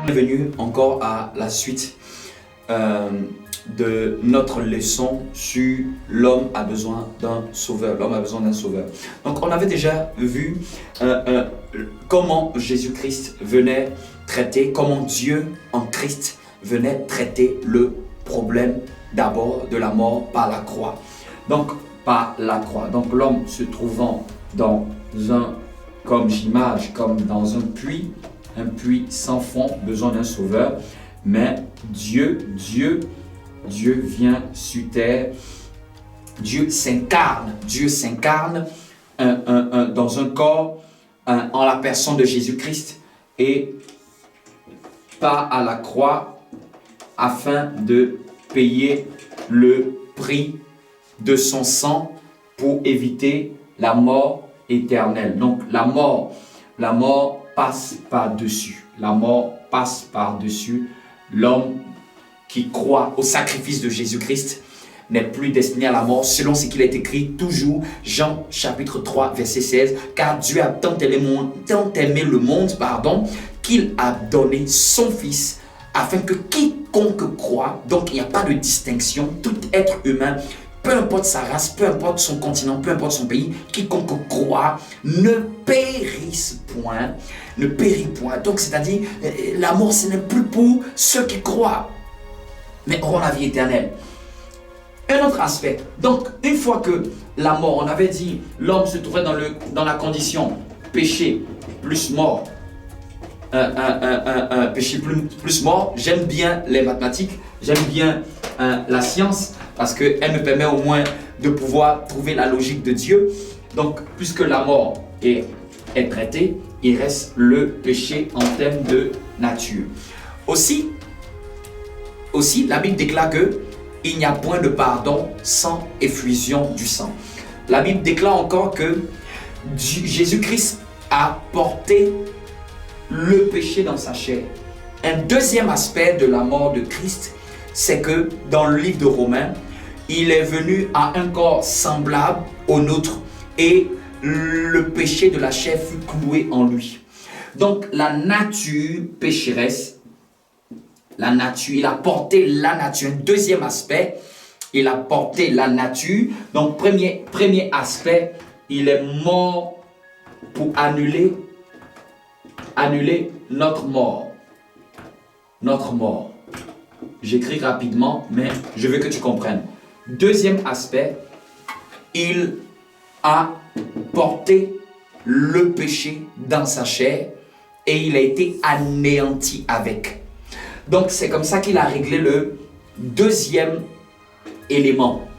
Bienvenue encore à la suite de notre leçon sur l'homme a besoin d'un sauveur. L'homme a besoin d'un sauveur. Donc on avait déjà vu comment Jésus-Christ venait traiter, comment Dieu en Christ venait traiter le problème d'abord de la mort par la croix. Donc par la croix. Donc l'homme se trouvant dans comme dans un puits sans fond, besoin d'un sauveur, mais Dieu vient sur terre, Dieu s'incarne dans un corps en la personne de Jésus-Christ et part à la croix afin de payer le prix de son sang pour éviter la mort éternelle. Donc la mort passe par-dessus. La mort passe par-dessus. L'homme qui croit au sacrifice de Jésus-Christ n'est plus destiné à la mort, selon ce qu'il est écrit toujours, Jean chapitre 3, verset 16, car Dieu a tant aimé le monde, qu'il a donné son Fils, afin que quiconque croit, donc il n'y a pas de distinction, tout être humain, peu importe sa race, peu importe son continent, peu importe son pays, quiconque croit ne périsse point, ne périt point. Donc c'est-à-dire, la mort ce n'est plus pour ceux qui croient, mais auront la vie éternelle. Un autre aspect, donc une fois que la mort, on avait dit, l'homme se trouvait dans la condition péché plus mort, péché plus mort. J'aime bien les mathématiques, j'aime bien la science, parce qu'elle me permet au moins de pouvoir trouver la logique de Dieu. Donc, puisque la mort est traitée, il reste le péché en termes de nature. Aussi, la Bible déclare qu'il n'y a point de pardon sans effusion du sang. La Bible déclare encore que Jésus-Christ a porté le péché dans sa chair. Un deuxième aspect de la mort de Christ, c'est que dans le livre de Romains, il est venu à un corps semblable au nôtre et le péché de la chair fut cloué en lui. Donc la nature pécheresse, il a porté la nature. Un deuxième aspect, il a porté la nature. Donc premier aspect, il est mort pour annuler notre mort. Notre mort. J'écris rapidement, mais je veux que tu comprennes. Deuxième aspect, il a porté le péché dans sa chair et il a été anéanti avec. Donc c'est comme ça qu'il a réglé le deuxième élément.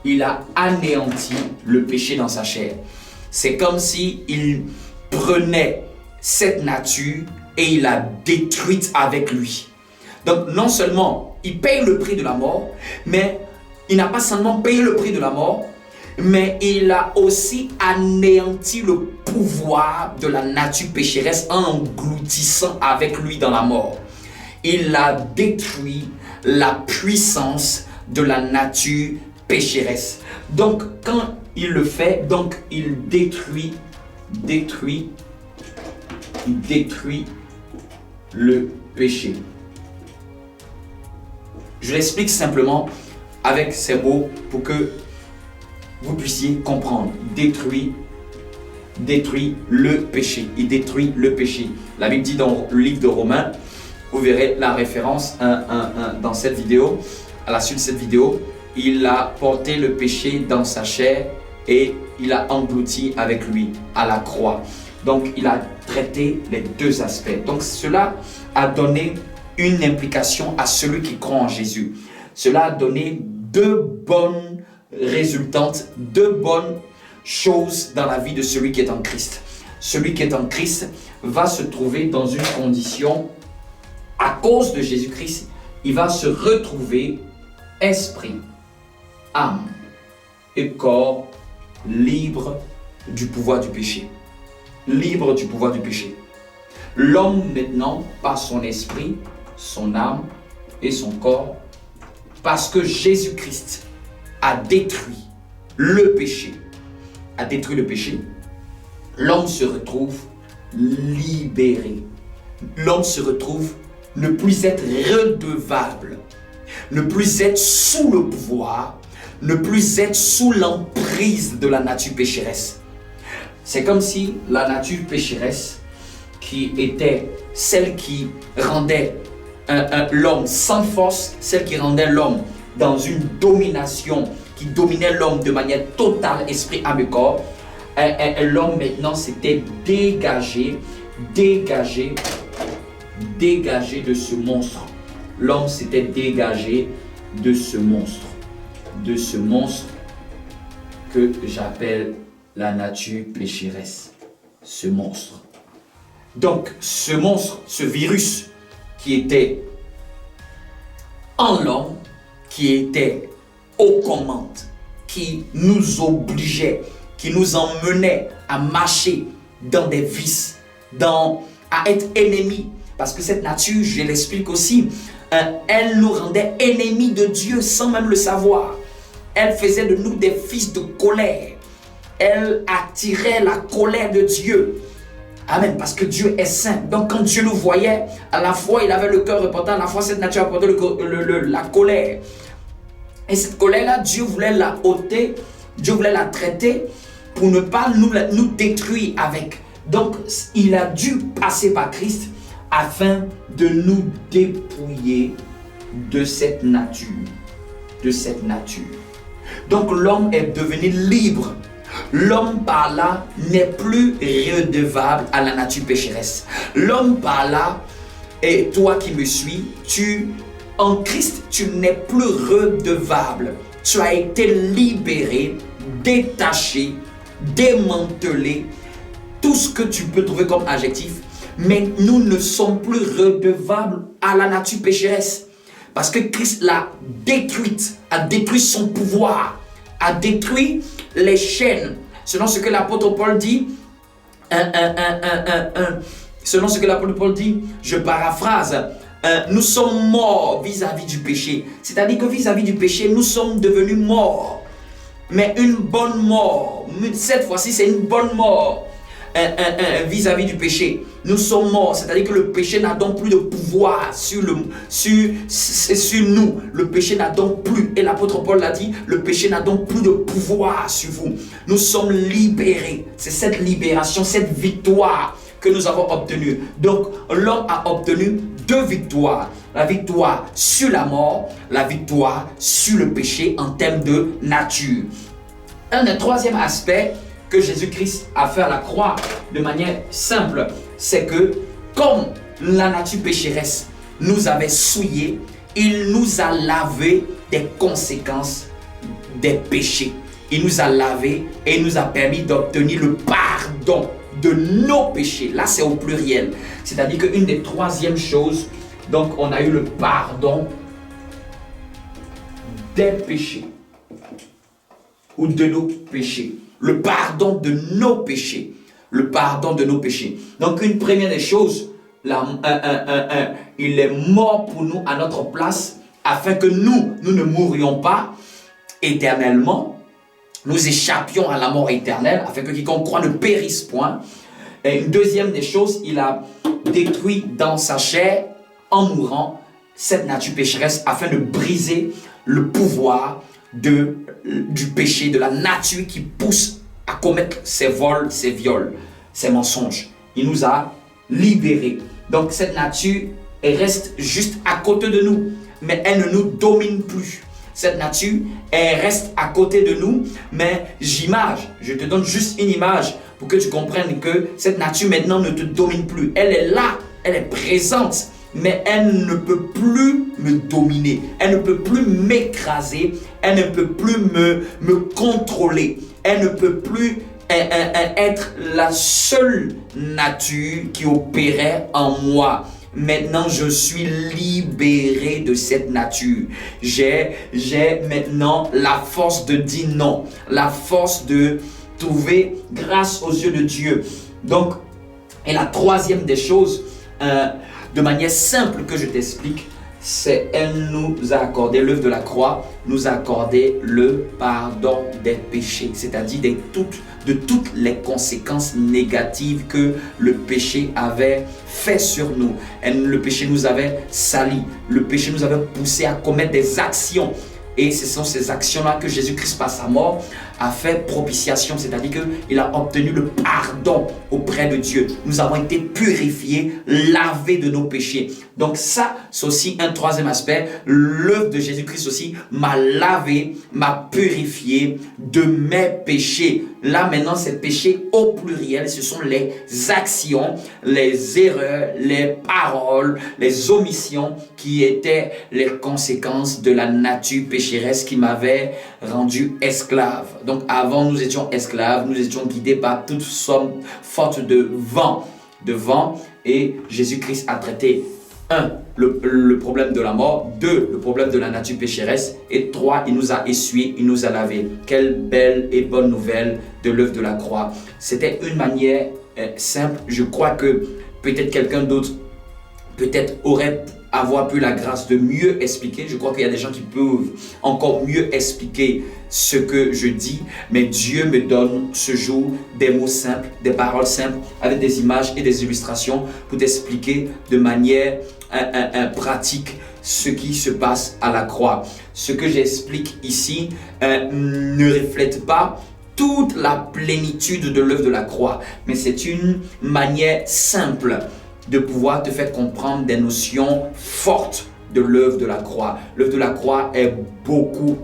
Il a anéanti le péché dans sa chair. C'est comme si il prenait cette nature et il l'a détruite avec lui. Donc non seulement il paye le prix de la mort, mais il n'a pas seulement payé le prix de la mort, mais il a aussi anéanti le pouvoir de la nature pécheresse en engloutissant avec lui dans la mort. Il a détruit la puissance de la nature pécheresse. Donc quand il le fait, donc il détruit le péché. Je l'explique simplement avec ces mots pour que vous puissiez comprendre. Détruit le péché. Il détruit le péché. La Bible dit dans le livre de Romains, vous verrez la référence dans cette vidéo. À la suite de cette vidéo, il a porté le péché dans sa chair et il a englouti avec lui à la croix. Donc il a traité les deux aspects. Donc cela a donné une implication à celui qui croit en Jésus. Cela a donné deux bonnes résultantes, deux bonnes choses dans la vie de celui qui est en Christ. Celui qui est en Christ va se trouver dans une condition, à cause de Jésus-Christ, il va se retrouver esprit, âme et corps libre du pouvoir du péché. Libre du pouvoir du péché. L'homme maintenant, par son esprit, son âme et son corps, parce que Jésus-Christ a détruit le péché, a détruit le péché, l'homme se retrouve libéré. L'homme se retrouve ne plus être redevable, ne plus être sous le pouvoir, ne plus être sous l'emprise de la nature pécheresse. C'est comme si la nature pécheresse, qui était celle qui rendait l'homme sans force, celle qui rendait l'homme dans une domination, qui dominait l'homme de manière totale, esprit, âme et corps, l'homme maintenant s'était dégagé de ce monstre. L'homme s'était dégagé de ce monstre que j'appelle la nature pécheresse, ce monstre. Donc, ce monstre, ce virus qui était en l'homme, qui était aux commandes, qui nous obligeait, qui nous emmenait à marcher dans des vices, à être ennemis. Parce que cette nature, je l'explique aussi, elle nous rendait ennemis de Dieu sans même le savoir. Elle faisait de nous des fils de colère. Elle attirait la colère de Dieu. Amen, parce que Dieu est saint. Donc quand Dieu nous voyait, à la fois il avait le cœur repentant, à la fois cette nature apportait la colère. Et cette colère-là, Dieu voulait la ôter, Dieu voulait la traiter pour ne pas nous détruire avec. Donc il a dû passer par Christ afin de nous dépouiller de cette nature. Donc l'homme est devenu libre. L'homme par là n'est plus redevable à la nature pécheresse. L'homme par là, et toi qui me suis, en Christ, tu n'es plus redevable. Tu as été libéré, détaché, démantelé, tout ce que tu peux trouver comme adjectif. Mais nous ne sommes plus redevables à la nature pécheresse. Parce que Christ l'a détruite, a détruit son pouvoir, a détruit les chaînes. Selon ce que l'apôtre Paul dit, je paraphrase, nous sommes morts vis-à-vis du péché. C'est-à-dire que vis-à-vis du péché, nous sommes devenus morts. Mais une bonne mort. Cette fois-ci, c'est une bonne mort vis-à-vis du péché. Nous sommes morts, c'est-à-dire que le péché n'a donc plus de pouvoir sur nous. Le péché n'a donc plus, et l'apôtre Paul l'a dit, le péché n'a donc plus de pouvoir sur vous. Nous sommes libérés. C'est cette libération, cette victoire que nous avons obtenue. Donc l'homme a obtenu deux victoires. La victoire sur la mort, la victoire sur le péché en termes de nature. Un des troisième aspects que Jésus-Christ a fait à la croix de manière simple, c'est que comme la nature pécheresse nous avait souillés, il nous a lavé des conséquences des péchés. Il nous a lavé et il nous a permis d'obtenir le pardon de nos péchés. Là, c'est au pluriel. C'est-à-dire qu'une des troisièmes choses, donc on a eu le pardon des péchés ou de nos péchés. Le pardon de nos péchés. Le pardon de nos péchés. Donc une première des choses, il est mort pour nous à notre place afin que nous ne mourions pas éternellement. Nous échappions à la mort éternelle afin que quiconque croit ne périsse point. Et une deuxième des choses, il a détruit dans sa chair, en mourant, cette nature pécheresse afin de briser le pouvoir du péché, de la nature qui pousse à commettre ses vols, ses viols, ses mensonges. Il nous a libérés. Donc cette nature, elle reste juste à côté de nous, mais elle ne nous domine plus. Cette nature, elle reste à côté de nous, mais je te donne juste une image pour que tu comprennes que cette nature maintenant ne te domine plus. Elle est là, elle est présente, mais elle ne peut plus me dominer. Elle ne peut plus m'écraser. Elle ne peut plus me contrôler. Elle ne peut plus être la seule nature qui opérait en moi. Maintenant, je suis libéré de cette nature. J'ai maintenant la force de dire non. La force de trouver grâce aux yeux de Dieu. Donc, et la troisième des choses, de manière simple que je t'explique, c'est elle nous a accordé l'œuvre de la croix nous a accordé le pardon des péchés, c'est-à-dire de toutes les conséquences négatives que le péché avait fait sur nous. Et le péché nous avait salis, le péché nous avait poussé à commettre des actions. Et ce sont ces actions-là que Jésus-Christ, par sa mort, a fait propitiation, c'est-à-dire qu'il a obtenu le pardon auprès de Dieu. Nous avons été purifiés, lavés de nos péchés. Donc ça, c'est aussi un troisième aspect. L'œuvre de Jésus-Christ aussi m'a lavé, m'a purifié de mes péchés. Là maintenant, ces péchés au pluriel, ce sont les actions, les erreurs, les paroles, les omissions qui étaient les conséquences de la nature pécheresse qui m'avait rendu esclave. Donc avant, nous étions esclaves, nous étions guidés par toutes sortes de vents. Et Jésus-Christ a traité 1. Le problème de la mort, 2. Le problème de la nature pécheresse, et 3. Il nous a essuyés, il nous a lavés. Quelle belle et bonne nouvelle de l'œuvre de la croix. C'était une manière simple. Je crois que peut-être quelqu'un d'autre aurait avoir pu la grâce de mieux expliquer. Je crois qu'il y a des gens qui peuvent encore mieux expliquer ce que je dis, mais Dieu me donne ce jour des mots simples, des paroles simples, avec des images et des illustrations pour t'expliquer de manière pratique ce qui se passe à la croix. Ce que j'explique ici ne reflète pas toute la plénitude de l'œuvre de la croix, mais c'est une manière simple de pouvoir te faire comprendre des notions fortes de l'œuvre de la croix. L'œuvre de la croix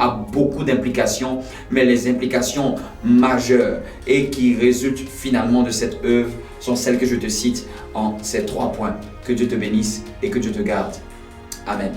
a beaucoup d'implications, mais les implications majeures et qui résultent finalement de cette œuvre sont celles que je te cite en ces 3 points. Que Dieu te bénisse et que Dieu te garde. Amen.